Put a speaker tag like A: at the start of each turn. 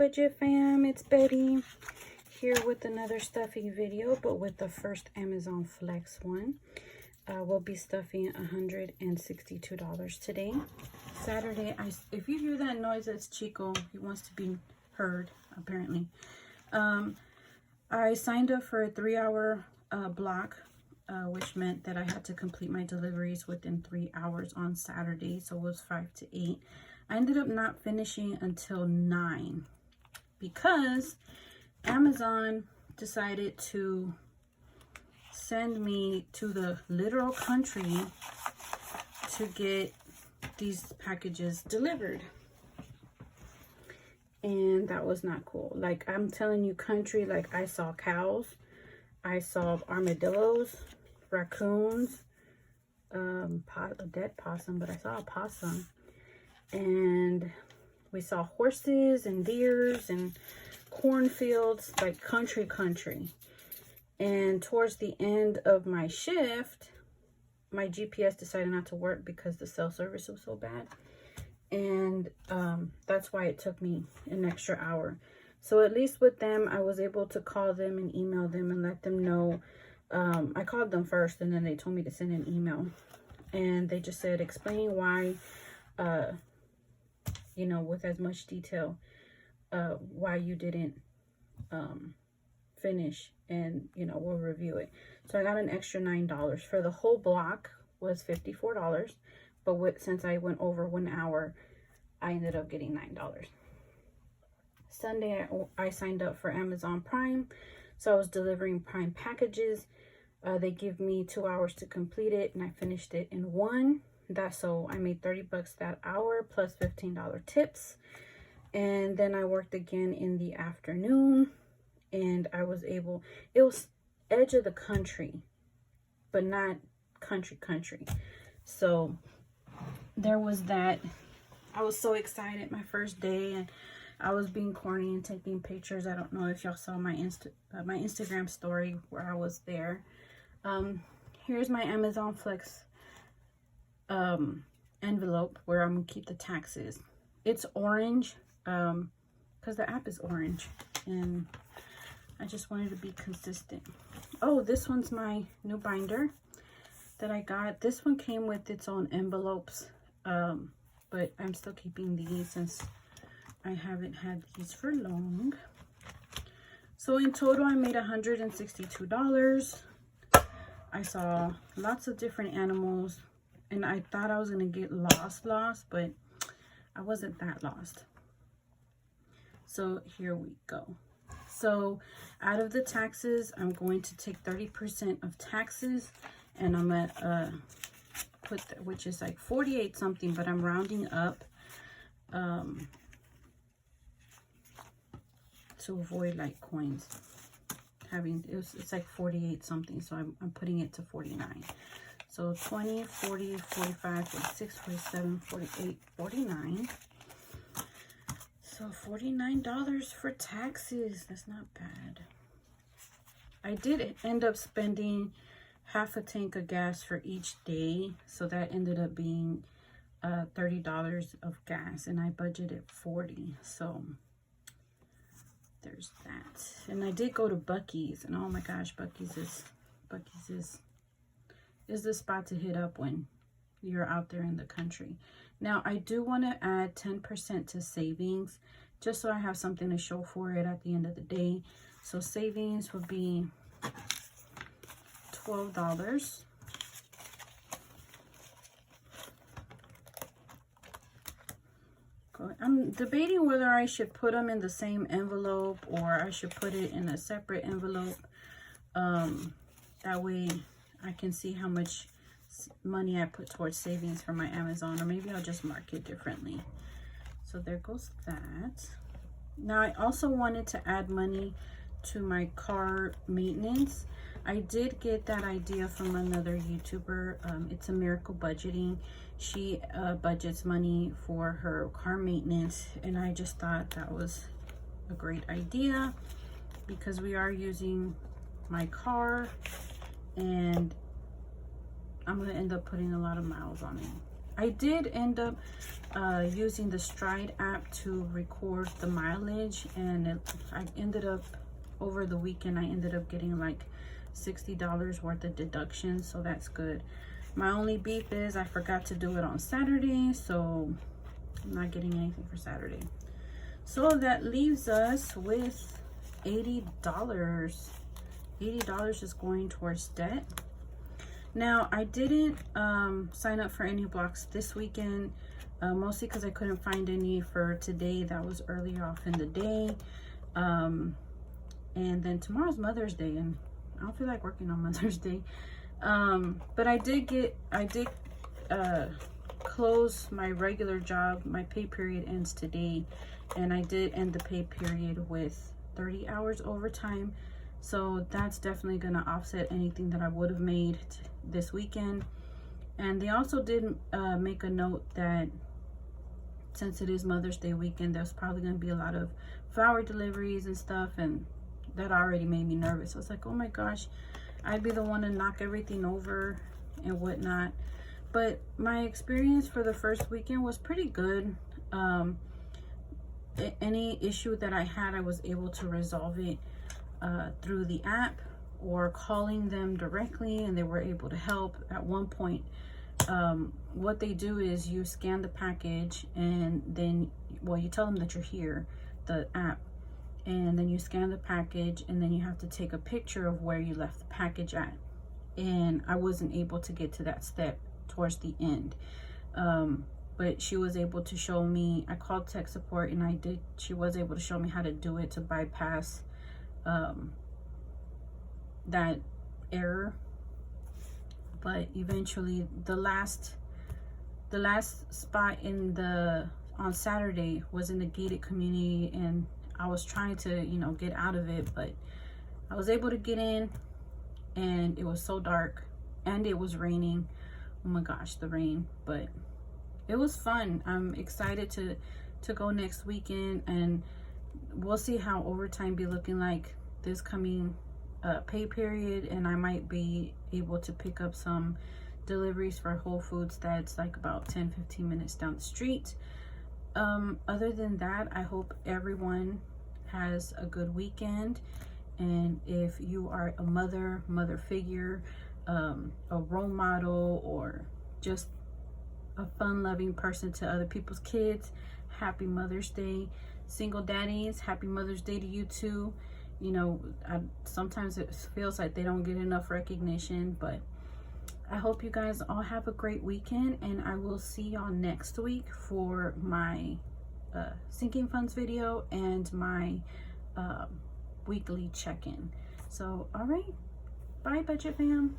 A: budget fam, it's Betty here with another stuffing video, but with the first Amazon Flex one. We'll be stuffing $162 today. Saturday, if you hear that noise, that's Chico. He wants to be heard, apparently. I signed up for a 3-hour block, which meant that I had to complete my deliveries within 3 hours on Saturday, so it was 5 to 8. I ended up not finishing until 9 because Amazon decided to send me to the literal country to get these packages delivered. And that was not cool. Like, I'm telling you, country, like I saw cows, I saw armadillos, raccoons, a dead possum, but I saw a possum. And we saw horses and deers and cornfields, like country. And towards the end of my shift, my GPS decided not to work because the cell service was so bad. And that's why it took me an extra hour. So at least with them, I was able to call them and email them and let them know. I called them first, and then they told me to send an email. And they just said, explain why, you know, with as much detail, why you didn't finish, and, you know, we'll review it. So I got an extra $9. For the whole block was $54. But since I went over 1 hour, I ended up getting $9. Sunday, I signed up for Amazon Prime. So I was delivering Prime packages. They give me 2 hours to complete it, and I finished it in 1. So I made $30 that hour plus $15 tips. And then I worked again in the afternoon, and I was able, it was edge of the country, but not country. So there was that. I was so excited my first day, and I was being corny and taking pictures. I don't know if y'all saw my my Instagram story where I was there. Here's my Amazon Flex envelope where I'm gonna keep the taxes. It's orange because the app is orange, and I just wanted to be consistent. Oh, this one's my new binder that I got. This one came with its own envelopes, but I'm still keeping these since I haven't had these for long. So in total, I made $162. I saw lots of different animals, and I thought I was gonna get lost, but I wasn't that lost. So here we go. So out of the taxes, I'm going to take 30% of taxes, and I'm gonna put that, which is like 48 something, but I'm rounding up to avoid like coins having, it's like 48 something, so I'm putting it to 49. So 20, 40, 45, 46, 47, 48, 49. So $49 for taxes. That's not bad. I did end up spending half a tank of gas for each day, so that ended up being $30 of gas, and I budgeted $40. So there's that. And I did go to Buc-ee's, and oh my gosh, Buc-ee's is the spot to hit up when you're out there in the country. Now, I do want to add 10% to savings, just so I have something to show for it at the end of the day. So savings would be $12. I'm debating whether I should put them in the same envelope or I should put it in a separate envelope. That way I can see how much money I put towards savings for my Amazon, or maybe I'll just mark it differently. So there goes that. Now, I also wanted to add money to my car maintenance. I did get that idea from another YouTuber. It's a Miracle Budgeting. She budgets money for her car maintenance, and I just thought that was a great idea because we are using my car, and I'm going to end up putting a lot of miles on it. I did end up using the Stride app to record the mileage, and I ended up, over the weekend, I ended up getting like $60 worth of deductions, so that's good. My only beef is I forgot to do it on Saturday, so I'm not getting anything for Saturday. So that leaves us with $80. $80 is going towards debt. Now, I didn't sign up for any blocks this weekend, mostly because I couldn't find any for today. That was earlier off in the day. And then tomorrow's Mother's Day, and I don't feel like working on Mother's Day. But I did close my regular job. My pay period ends today, and I did end the pay period with 30 hours overtime. So that's definitely going to offset anything that I would have made this weekend. And they also did make a note that since it is Mother's Day weekend, there's probably going to be a lot of flower deliveries and stuff, and that already made me nervous. I was like, oh my gosh, I'd be the one to knock everything over and whatnot. But my experience for the first weekend was pretty good. Any issue that I had, I was able to resolve it through the app or calling them directly, and they were able to help. At one point, what they do is you scan the package, and then, well, you tell them that you're here, the app, and then you scan the package, and then you have to take a picture of where you left the package at. And I wasn't able to get to that step towards the end, but she was able to show me. I called tech support, and she was able to show me how to do it to bypass that error. But eventually, the last spot on Saturday was in the gated community, and I was trying to, get out of it, but I was able to get in, and it was so dark, and it was raining. Oh my gosh, the rain. But it was fun. I'm excited to go next weekend, and we'll see how overtime be looking like this coming pay period, and I might be able to pick up some deliveries for Whole Foods that's like about 10-15 minutes down the street. Other than that, I hope everyone has a good weekend, and if you are a mother figure, a role model, or just a fun-loving person to other people's kids, happy Mother's Day. Single daddies, happy Mother's Day to you too. Sometimes it feels like they don't get enough recognition, but I hope you guys all have a great weekend, and I will see y'all next week for my sinking funds video and my weekly check-in. So, all right, bye budget fam.